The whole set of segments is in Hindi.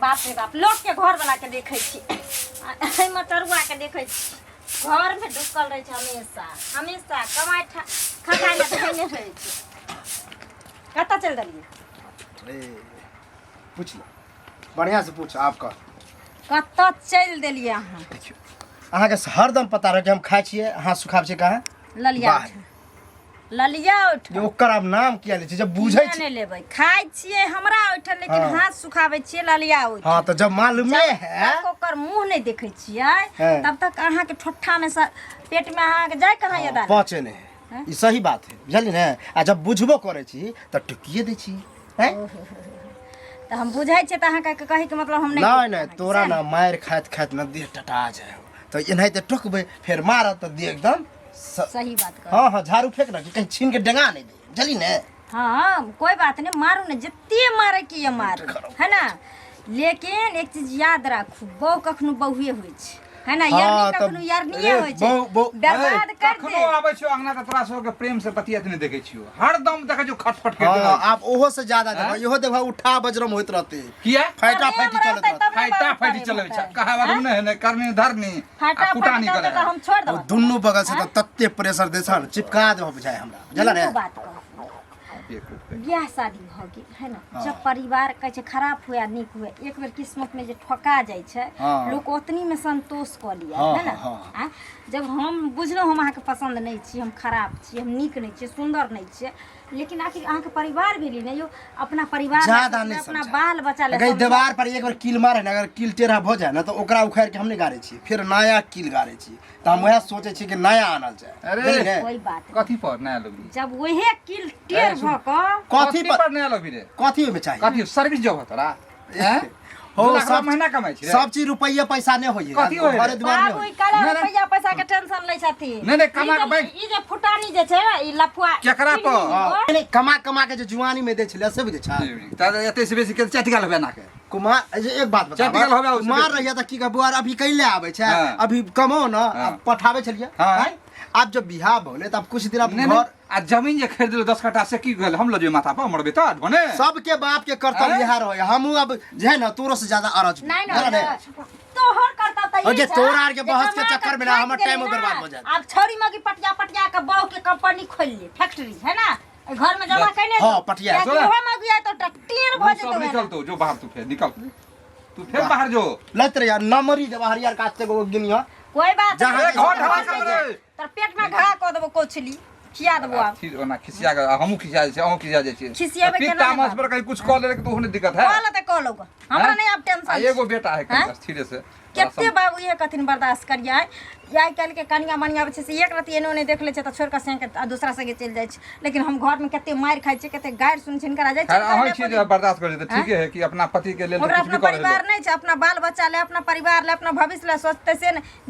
बाप रे बाप लोग के घर वाला के देखे छी मटरुआ के देखे छी घर में ढुकल रहे छै हमेशा हमेशा कमाई खा में धइने रहे छै कत चल दलिए ए पूछ लो बढ़िया से पूछ आपका कत चल देलिए अहाँ देखियो अहाँ के हरदम पता रहे कि हम खाइ छिए अहाँ सुखाब छै कहाँ ललिया ललिया उठ जे ओकर अब नाम किया ले छै जब बुझै छी नहीं लेबै खाइ छिए हमरा उठल लेकिन हाथ सुखाबै छिए ललिया उठ हां तो जब मालूम है ओकर मुंह नहीं देखे छिए तब तक अहाँ के ठोठा में पेट में अहाँ के जाय कहां यदा पचे नहीं ई सही बात है बुझलिए ना आ जब बुझबो करे छी त टुकिए दै छी हैं तो हम बुझाई छै त अहाँ के कहे के मतलब हम नहीं नहीं तोरा ना मार खात खात न देह टटा जाए तो एनाहिते टोकबे फिर मारत त देह एकदम सही बात कर हां हां झाड़ू फेंक ना कहीं छीन के डंगा नहीं दे जली ने हां कोई बात नहीं मारू ने जितने मारे के ये मारू है ना लेकिन एक चीज याद राखू बहु कखनो बहुए होय छै है ना यार कखनो यार नहीं होय छै बर्बाद कर दे कखनो आबै छियो अंगना त तोरा सब के प्रेम से बतियात नहीं देखे छियो हरदम देखे छियो खटपट के हां आप ओहो से ज्यादा देखो इहो देखो उठा बजरम होइत रहते किया फाइटा फाइटी चलत रहते फाइटा फाइटी चलै छै कहावत नहीं है करनी धरनी फाटा कुटानी फाटा करे तो हम छोड़ दो दुन्नु बगल से तत्ते प्रेशर दे छन चिपका दे बुझाय हमरा जला ने बात कर ब्याह शादी भ गेल है ना जब परिवार कहे छै खराब हुआ निक हुआ एक बेर किस्मत में जे ठोका जाय छै लोग ओतनी में संतोष क लिया है ना जब हम बुझलो हम अहाँ के पसंद नहीं छी हम खराब छी हम निक नहीं छी सुंदर नहीं छी लेकिन आखिर अहाँ के परिवार भेली नहीं यो अपना परिवार अपना बाल बच्चा ले कहीं दीवार पर एक बार कील मारे ना अगर कील टेढ़ा भ जाए ना तो ओकरा उखाड़ के हम नहीं गारे छी फिर नया कील गारे छी त हम वह सोचे छी कि नया आनल जाए अरे कोई बात कथी पर नया लोगी जब वही कील टेढ़ भ क कथी पर नया लोगी रे कथी में चाहिए कथी सर्विस जॉब है तोरा हैं हो सब महीना कमाई छी सब चीज रुपया पैसा नहीं होई कथी होय घरे द्वार में बाबू काला रुपया पैसा के टेंशन ले छथि नहीं कमा के बैठ ई जे फुटानी जे छै ई लफुआ केकरा पर नहीं कमा कमा के जो जुआनी में दे छले से बुझे छा त एते से बेसी के चटकाल होबे ना के कुमार एक बात बता चटकाल होबे कुमार रहिया त की का बुआर अभी कैले आवे छै अभी कमो ना पठावे छलिए हैं आप जब बियाह भोले तब कुछ दिन आप घर आ जमीन जे खरीद लो 10 कट्ठा से की गेल हम लो जे माथा पर मरबे त बने सबके बाप के कर्तव्य यह रहे हमहू अब जे है ना तोरो से ज्यादा अरज नहीं तोहर करता त और जे तोरा आर के बहस के चक्कर में ना हमर टाइम बर्बाद हो जाए अब छोरी मगी पटिया पटिया के बाऊ के कंपनी खोल ले फैक्ट्री है ना घर में जमा कइने हां पटिया तोहर मगी आय तो टेर भ सब निकल तो जो बाहर तू फिर निकल तू फिर बाहर जो लत रे यार नमरी दे बाहर यार काट के गिनिया कोई बात जहाँ घर ढला कर रे तर पेट में घा क देबो कोछली खिया देबो आप फिर ओना खिसिया के हमहु खिसिया जाय छै अहू खिसिया जाय छै खिसियाबे फिर केना तामस पर कहीं कुछ कह ले तो होने दिक्कत है कॉल त कॉल होगा हमरा नहीं अब टेंशन एगो बेटा है कहीं स्थिर से केते बाबू ये कथिन बर्दाश्त करिया या कल के कनिया मनिया आबै छै से एक रात एनो ने देख ले छै त छोड़ के से के दूसरा संगे चल जाय छै लेकिन हम घर में केते मार खाइ छै केते गायर सुन छिन करा जाय छै अहाँ चीज बर्दाश्त कर दे ठीक है कि अपना पति के लेल ओकरा कुछ भी अपना कर परिवार नहीं छै अपना बाल बच्चा ले अपना परिवार ले अपना भविष्य ले सोचते से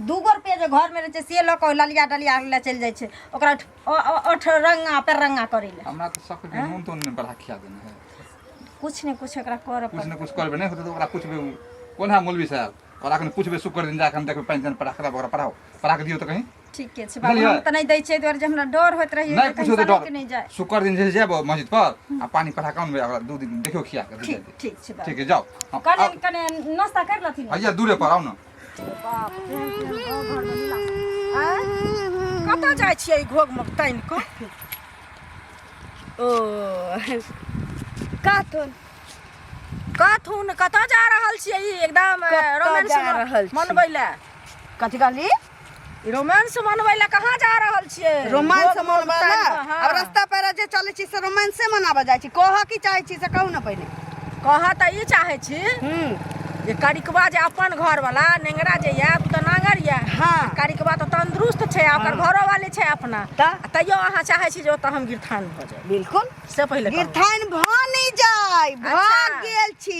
दूगो रुपया जे घर में रहे छै से लोग ललिया डलिया ले चल जाय छै ओकरा ओठ रंगा पे रंगा करे ले हमरा तो शक है हम तो ने बड़ा खिया देने है कुछ ने कुछ एकरा कर कुछ न कुछ करबे नहीं होते तो ओकरा पूछबे कोन है मौलवी साहब और आखन पूछबे शुक्र दिन जाके हम देखबे पेंशन पढ़ा खराब ओकरा पढ़ाओ पढ़ा के दियो तो कहीं ठीक है बाबू हम त नहीं दै छै द्वार जे हमरा डर होत रही नहीं कुछ तो डर नहीं जाय शुक्र दिन जे जेबो मस्जिद पर आ पानी पढ़ा कौन में अगला 2 दिन देखियो खिया के दे दे ठीक छै ठीक है जाओ कने कने नाश्ता कर लथिन भैया दूरे पर आओ ना बाप कत जाय छियै घोग में टाइम को ओ काथुन कत जा रहल छियै एकदम रोमांस मनबै ले कथी कहली रोमांस मनबै ले कहाँ जा रहल छियै रोमांस मनबै ले अब रास्ता पर जे चलै छी से रोमांसे मनाबे जाइ छी कह की चाहै छी से कहू ना पहिले कह त ई चाहै छी जे करिकबा जे अपन घर वाला नेंगरा जे या त नांगर या हां करिकबा त तंदुरुस्त छै ओकर घरो वाले छै अपना तइयो अहाँ चाहै छी जे ओत हम गिरथान भ जाय बिल्कुल से पहिले गिरथान भ नहीं जाय भाग गेल छी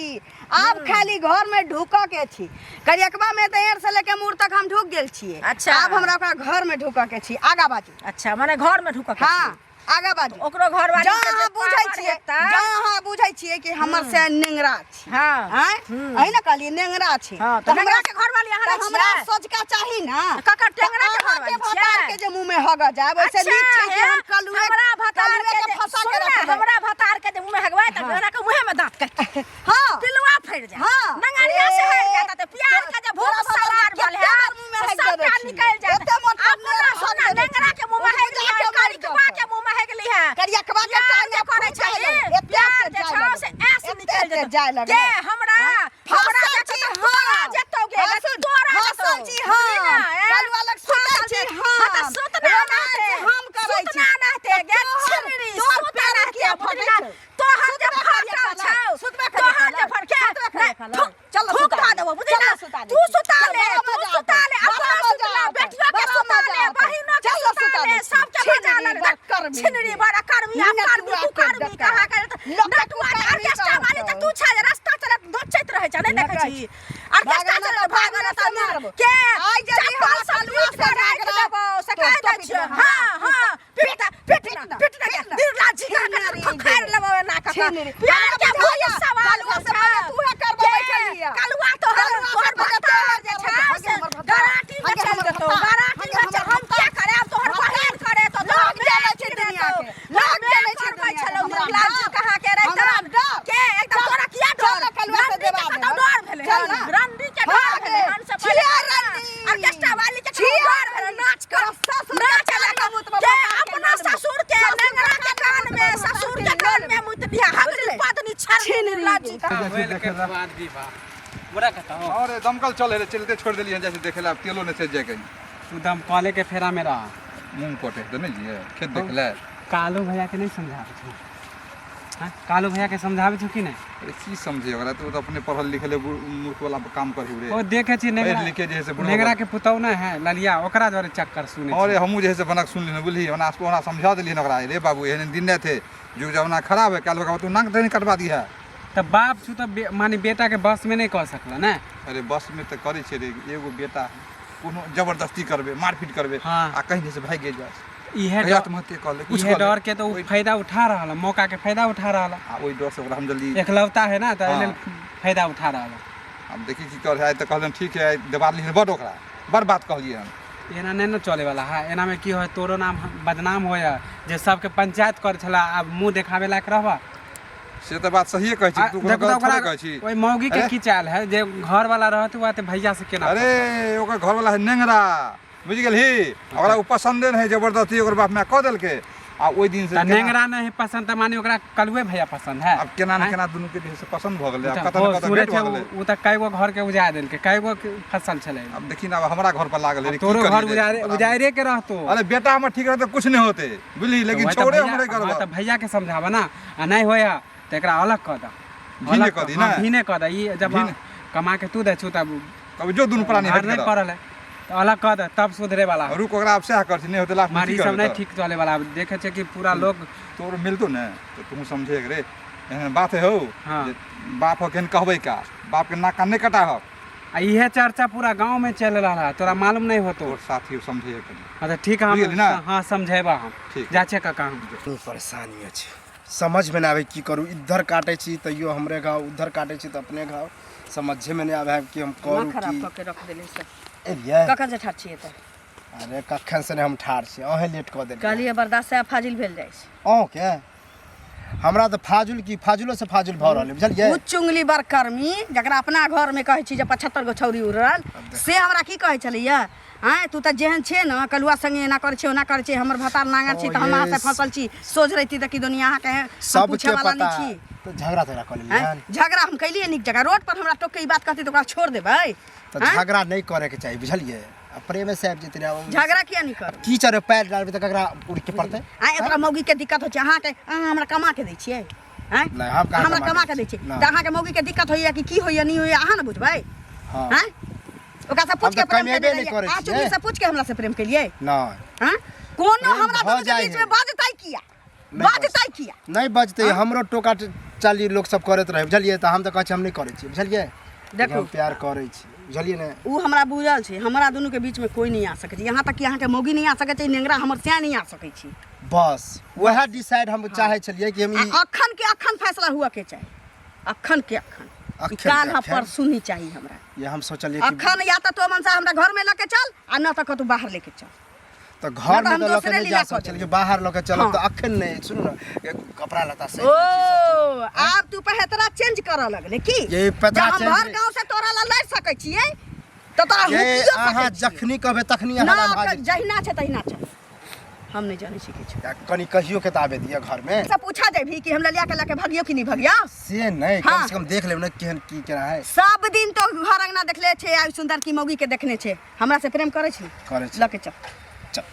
अब खाली घर में ढुका के छी करियकबा में त एर से लेके मूर तक हम ढुक गेल छी अच्छा अब हमरा ओकरा घर में ढुका के छी आगा बाजू अच्छा माने घर में ढुका के हां आगा बाजू ओकरो घर वाली जहाँ बुझै छियै जहाँ बुझै छियै कि हमर से नेंगरा छी हां हैं अही ना कहलिए नेंगरा छी हां तो हमरा के घर वाली यहाँ तो हमरा सोचका चाही ना ककर टेंगरा के घर वाली भतार के जे मुंह में हग जाए वैसे नीक छै कि हम कलुए हमरा भतार के फंसा के रख हमरा भतार के मुंह में हगवाए त हमरा के मुंह में दांत काट हां पिलवा फड़ जाए हां नंगरिया से हट जाता त प्यार का जे भूख सवार बल है मुंह में हग जाता निकल जाता अपना सोना नेंगरा के मुंह में हग लिया करिकवा के मुंह में हग लिया करियकवा के टांगे करे चाहिए प्यार जे छाव से ऐसे निकल जाए के हमरा छी हां जतोगे तोरा हसल छी हां कल वाला सुतल छी हां सुतना रहते हम करै छी सुतना रहते गे छिनरी सुतना रहते फटना तो हम जे फाटल छौ सुतबे तो हम जे फटके चल सुता देबो बुझिना तू सुता ले अपना सुता बेटिया के सुता ले बहिनो के सुता ले सब के मजा ले छिनरी बड़ा कर्मी तू कर्मी कहा करे नटुआ ऑर्केस्ट्रा वाली त तू छ रास्ता चलत दोचैत रहे छ नहीं देखै छी ऑर्केस्ट्रा चलत भागल त मारबो के आई जल्दी हम सालू से राख देबो सकाय दै छ हां पिट दिलराज जी का खैर लेबो ना का प्यार के भोज सवाल से तू है करबो बैठलिया कलुआ तो तोहर बता जे छ गारंटी में चल देतो गारंटी में चल हम क्या करे अब तोहर बहन करे तो लोग जाने छ दुनिया के लोग जाने छ दुनिया चलो दिलराज जी कहा के रे के एकदम तोरा किया डर कलुआ से देबा डर भेले रंडी के डर भेले हम सब ऑर्केस्ट्रा वाली के डर भेले नाच कर नाच के अपना ससुर के नेंगरा के कान में ससुर के कान में मुत दिया हगली पत्नी छीन लाजी का बुरा कहता हो अरे दमकल चले रे चलते छोड़ देलिए जैसे देखेला अब तेलो ने से जाए गई तू दमकले के फेरा में रहा मुंह कोटे तो नहीं जी खेत देखले कालू भैया के नहीं समझावे छो हां कालू भैया के समझावे छो कि नहीं अरे की समझे ओकरा तो अपने पढ़ल लिखले मूर्ख वाला काम करहु रे ओ देखे छी नेगरा लिखे जैसे नेगरा के पुतौ ना है ललिया ओकरा द्वारा चक्कर सुने अरे हमहू जैसे बनक सुन लेने बुझली ओना ओना समझा देलिए ओकरा रे बाबू एहन दिन ने थे जुग जमाना खराब है काल का तू नाक नहीं कटवा दिया तब बाप छु तो माने बेटा के बस में नहीं कर सकला ना अरे बस में तो करे छे रे एगो बेटा कोनो जबरदस्ती करबे मारपीट करबे हाँ। आ कहीं से भाग गेल जास इहे आत्महत्या कर ले कुछ इहे डर के तो फायदा उठा रहल मौका के फायदा उठा रहल आ ओई डर से ओकरा हम जल्दी एकलौता है ना तो हाँ। लेल फायदा उठा रहल अब देखी की कर है तो कहलन ठीक है देवार लिखने बड़ ओकरा बड़ बात कहलिए हम एना नहीं न चले वाला है एना में की हो तोरो नाम बदनाम होय जे सबके पंचायत कर छला अब मुंह देखावे लायक रहबा से तो बात सही कहै छी तू कोनो गलत थोड़े कहै छी ओई मौगी के की चाल है जे घर वाला रहत हुआ ते भैया से केना अरे ओकर घर वाला है नेंगरा बुझ गेल ही ओकरा उ पसंदे नहीं जबरदस्ती ओकर बाप में क देल के आ ओई दिन से नेंगरा नहीं पसंद त माने ओकरा कलुए भैया पसंद है अब केना न केना दुनु के से पसंद भ गेलै अब कतन कतन भेट भ गेलै उ त कईगो घर के उजाड़ देल के कईगो फसल छले अब देखी ना अब हमरा घर पर लागल रे तोरो घर उजाड़े के रहतो अरे बेटा हमर ठीक रहते कुछ नहीं होते बुझली लेकिन छोड़े हमरे घर त भैया के समझावा ना आ नहीं होया त एकरा अलग क द भीने क दी ना भीने क द ई जब कमा के तू दे छु तब कभी जो दुनु प्राणी हट नहीं पड़ल है तो अलग कर दे तब सुधरे वाला रुक ओकरा अब से कर नहीं होते लास्ट मारी सब नहीं ठीक चले वाला देखे छे कि पूरा लोग तोर मिलतो न तो तुम समझे रे एहन बात है हो हाँ। बाप हो केन कहबे का बाप के नाक नहीं कटा हो आ इहे चर्चा पूरा गांव में चल रहा तोरा मालूम नहीं होतो तोर साथी समझे के अच्छा ठीक है बुझली ना? हम हां समझेबा हम ठीक। जाचे काका हम परेशानी अछि समझ में ना आवे की करू इधर काटे छी तैयो हमरे घाव उधर काटे छी त अपने घाव समझे में नहीं आवे कि हम करू खराब की क के रख देले से ए ये ककर जे ठाठ छिए त अरे कखन से हम ठाड़ छी अहे लेट क दे कहलिए बर्दाश्त से फाजिल भेल जाय छै ओ के हमरा तो फाजुल की फाजुलो से फाजुल भ रहल बुझलिए उच्च उंगली बर कर्मी जकरा अपना घर में कहै छी जे 75 गो छौरी उड़ल से हमरा की कहै छलिए हां तू त जेहन छे न कलुआ संगे एना कर छे ओना कर छे हमर भतार नांगर छी त हम अहाँ से फसल छी सोच रही थी त कि दुनिया अहाँ के सब पूछे के वाला पता नहीं छी तो झगड़ा तगड़ा कर लिया झगड़ा हम कैलिए निक जगह रोड पर हमरा टोक के ई बात कहती तो ओकरा छोड़ देबै तो झगड़ा नहीं करे के चाहिए बुझलिए प्रेम से आब जितने झगड़ा किया नहीं कर कीचड़ पैर डालबे त ककरा उड़ के पड़ते आ एकरा मौगी के दिक्कत हो छै अहाँ के अहाँ हमरा कमा के दै छियै हैं नहीं हम कहाँ हमरा कमा के दै छियै त अहाँ के मौगी के दिक्कत होइया कि की होइया नहीं होइया अहाँ न बुझबै हां हैं ओकरा से पूछ के प्रेम कमेबे नहीं करे आ छियै। से पूछ के हमरा से प्रेम केलिए नहीं हैं कोनो प्रेम हमरा भ दोनों के जाइ बीच है। में बाजतै किया नहीं बाजतै किया नहीं बजते हमरो टोका चाली लोग सब करत रहे बुझलिए त हम त कहै छी हम नहीं करे छी बुझलिए देखू हम प्यार करे छी बुझलिए ने उ हमरा बुझल छै हमरा दुनू के बीच में कोई नहीं आ सकै छै यहाँ तक कि अहाँ के मौगी नहीं आ सकै छै नेंगरा हमर से नहीं आ सकै छी बस वह डिसाइड हम चाहे छलिए कि हम अखन के अखन फैसला हुआ के चाही अखन के अखन काल हम परसों नहीं चाहिए हमरा ये हम सोचलिए अखन या तो तो मनसा हमरा घर में लेके चल आ न तो कतौ बाहर लेके चल तो घर में तो लोग नहीं जा सकते कि बाहर लोग चलो तो अखन नहीं सुनो ना कपड़ा लता से ओ अब तू पहतरा चेंज करऽ लगले की ये पता हम हर गांव से तोरा ला लड़ सकै छियै तो तोरा ये हुकियो अहाँ सकै जखनी कहबे तखनी ना हमरा भाग जहिना छै तहिना छै हम नहीं जाने छी किछु कनी कहियो के ताबे दिया घर में सब पूछा जाबी कि हम ललिया के लेके भागियो कि नहीं भागियो से नहीं कम से कम देख लेब ना केहन की केना है सब दिन तो घर अंगना देखले छे आ सुंदर की मौगी के देखने छे हमरा से प्रेम करे छी करे छी लेके चल चल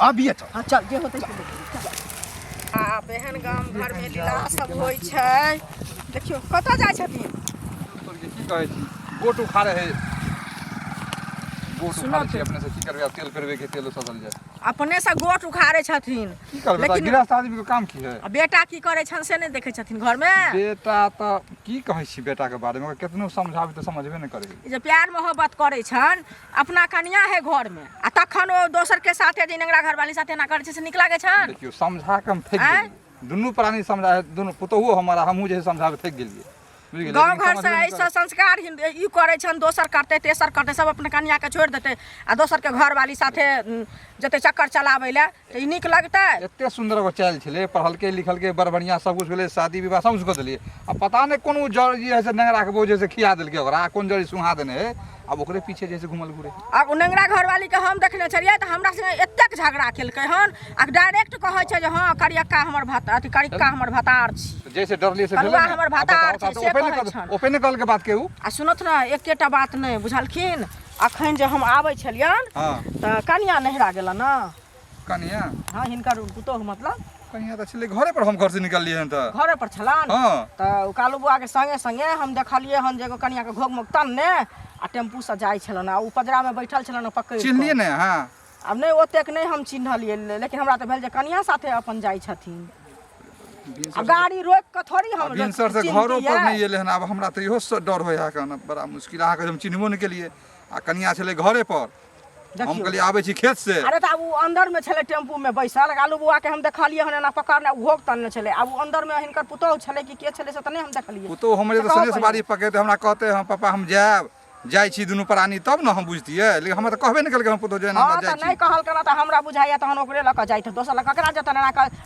अब ये तो हां चल जे होतै से देख आ बहन गाम घर में लीला सब होय छै देखियो कतऽ जाय छथिन तो ये की कहै छी गोट उखा रहे गोट उखा रहे अपने से की करबे तेल करबे के तेल सजल जाय अपने से गोट उखाड़े छथिन की करबे त गृहस्थ आदमी के काम की है आ बेटा की करे छन से नहीं देखे छथिन घर में बेटा तो की कहै छी बेटा के बारे में केतनो समझाबे तो समझबे नहीं करे जे प्यार मोहब्बत करे छन अपना कन्या है घर में आ तखन ओ दोसर के साथे जिनगरा घरवाली साथे ना करे छै से निक लागे छन देखियो समझा के हम फेक गेलिए दुनू प्राणी समझा है दोनों पुतहु हमारा हमहू जे समझाबे फेक गेलिए बुझ गेलिए गाँव घर से ऐसा संस्कार ई करे छन दोसर करते तेसर करते सब अपने कन्या के छोड़ देते आ दोसर के घर वाली साथे जते चक्कर चलावे ले त ई निक लगते एते सुंदर एगो चाल छले पढ़ल के लिखल के बड़ बढ़िया सब कुछ भेले शादी विवाह सब कुछ कर देलिए अब पता नहीं कोनो जड़ जी है से नंगरा के बोझे से खिया देलके ओकरा कोन जड़ी सुहा देने है अब ओकरे पीछे जैसे घुमल घुरे अब नंगरा घरवाली के हम देखने छलिए त हमरा संगे एतेक झगड़ा केलकै हन आ डायरेक्ट कहै छै जे हां करियक्का हमर भात अथि करियक्का हमर भतार छी जैसे डरलिए से कलुआ हमर भतार छै से कहै छन ओपन कल के बात केहू आ सुनत ना एकेटा बात नहीं बुझलखिन अखन जे हम आबै छलियन हां त कन्या नहिरा गेला ना कनिया हां हिनकर पुतोह मतलब कनिया त छले घरे पर हम घर से निकलिए हन त घरे पर छलन हां त कालू बुआ के संगे संगे हम देखलिए हन जे एगो कन्या के घोग मुक्तन ने आ टेम्पू से जाय छलन आ उ पजरा में बैठल छलन पकड़ चिन्हलिए ने हां अब नहीं ओतेक नहीं हम चिन्हलिए लेकिन हमरा त भेल जे कन्या साथे अपन जाय छथिन आ गाड़ी रोक के थोड़ी हम बिनसर से घरों पर नहीं एले हन अब हमरा त इहो से डर होय है कहना बड़ा मुश्किल आ के हम चिन्हबो नहीं केलिए आ कन्या छले घरे पर हम कहलिए आबै छी खेत से अरे त अब उ अंदर में छले टेम्पू में बैसल कालू बुआ के हम देखलिए हन एना पकड़ने घोग तनने छले अब उ अंदर में हिनकर पुतोह छले कि के छले से त नहीं हम देखलिए तो हमरे तो सनेस बाड़ी पके हमरा कहते हम पापा हम जाब जाय छी दुनू प्राणी तब न हम बुझतिए लेकिन हम त कहबे नहीं कल हम पुतो जे ना हां जाय त छी नहीं कहल कना त हमरा बुझाइया तहन ओकरे लक जाइत दोसर लक ककरा जतन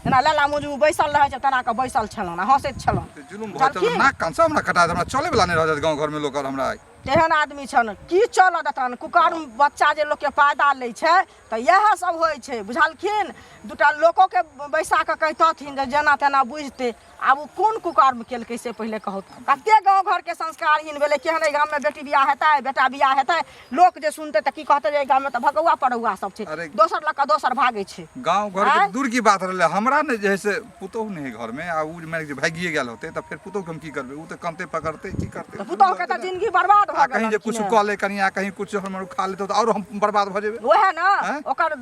ना लाला मुजू बैसल रहे छै तना के बैसल छलन हंसैत छलन जुलुम भत ना कान सब हमरा कटा हमरा चले वाला नहीं रह गांव घर में लोग हमरा तेहन आदमी छन की चल देतन कुकर बच्चा जे लोग के पैदा लै छै त यह सब होय छै बुझलखिन दुटा लोको के बैसा के कहतथिन जे जेना तेना बुझते अब उ कोन कुकर में केलकै से पहले कहू कते गांव घर के संस्कारहीन भेले केहन गांव में बेटी बियाह हेतै बेटा बियाह हेतै लोक जे सुनते त की कहते जे गांव में त भगवा पड़ुआ सब छै दोसर लक दोसर भागे छै गांव घर के दूर की बात रहले हमरा ने जैसे पुतोह नहीं घर में आ उ माने जे भागिए गेल होते त फिर पुतोह के हम की करबे उ त कंते पकड़ते की करते पुतोह के त जिंदगी बर्बाद भ कहीं जे कुछ क ले कनिया कहीं कुछ हमर खा ले तो और हम बर्बाद भ जेबे ओहे ना ओकर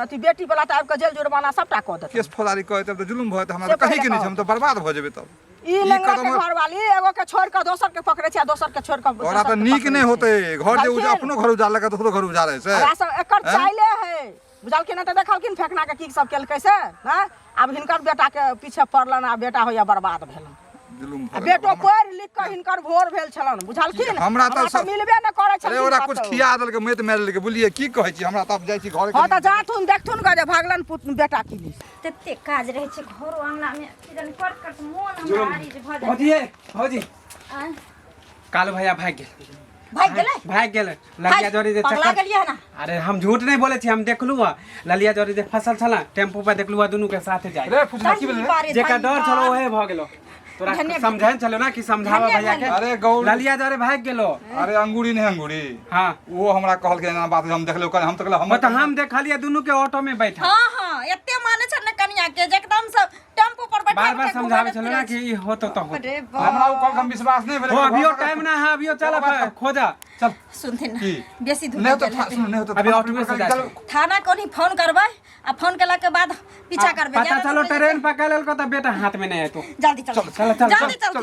अथी बेटी वाला टाइप के जेल जुर्माना सबटा क देत केस फौजदारी कहते तब त जुलुम भत हमरा कहीं के नहीं हम तो बर्बाद भ जेबे तब ई लंगड़ा के घर वाली एगो के छोड़ के दोसर के पकड़े छै दोसर के छोड़ के ओरा त नीक नहीं होते घर जे अपनो घर उजाड़ लगा तो घर उजाड़े से एकर चाइले है बुझलखिन त देखलखिन फेकना के की सब केलकै से हां अब हिनकर बेटा के पीछे पड़लन आ बेटा होया बर्बाद भेलन जुलुम बेटो पढ़ लिख के हिनकर भोर भेल छलन बुझलखिन हमरा त मिलबे न करे छलन अरे ओरा कुछ खिया देल के मैत मार लेके बोलिए की कहै छी हमरा त अब जाय छी घर हां त जाथुन देखथुन गजे भागलन बेटा की तते काज रहे छै घर अंगना में कि जाने कर मोन हमरा हारी जे भ जाय भौजी भौजी कालू भैया भाग गेले ललिया जोरी जे पगला गेलिए ना अरे हम झूठ नहीं बोले छी हम देखलु ललिया जोरी जे फसल छला टेम्पू पे देखलु दुनू के साथे जाय रे फुफा की बोले जेका डर छलो ओहे भ गेलो तोरा समझाइन छलो ना कि समझावा भैया के अरे गौर ललिया जोरे भाग गेलो अरे अंगूरी नहीं अंगूरी हां वो हमरा कहल के ना बात हम देखलो हम त कहले हम देखलिए दुनू के ऑटो में बैठा हां हां एते माने छ न कन्या के जे एकदम सब टेम्पू पर बैठा बार-बार समझावे छलो ना कि ई होतो तो हो हमरा उ कल हम विश्वास नहीं भेले अभियो टाइम ना है अभियो चल खोजा चल सुनथिन बेसी धूप नहीं तो सुन नहीं तो अभी ऑटो में से जा थाना कोनी फोन करबै आ फोन केला के बाद पीछा करबै पता चलो ट्रेन पकड़ लेल को त बेटा हाथ में नहीं है तो जल्दी चल चल जल्दी चल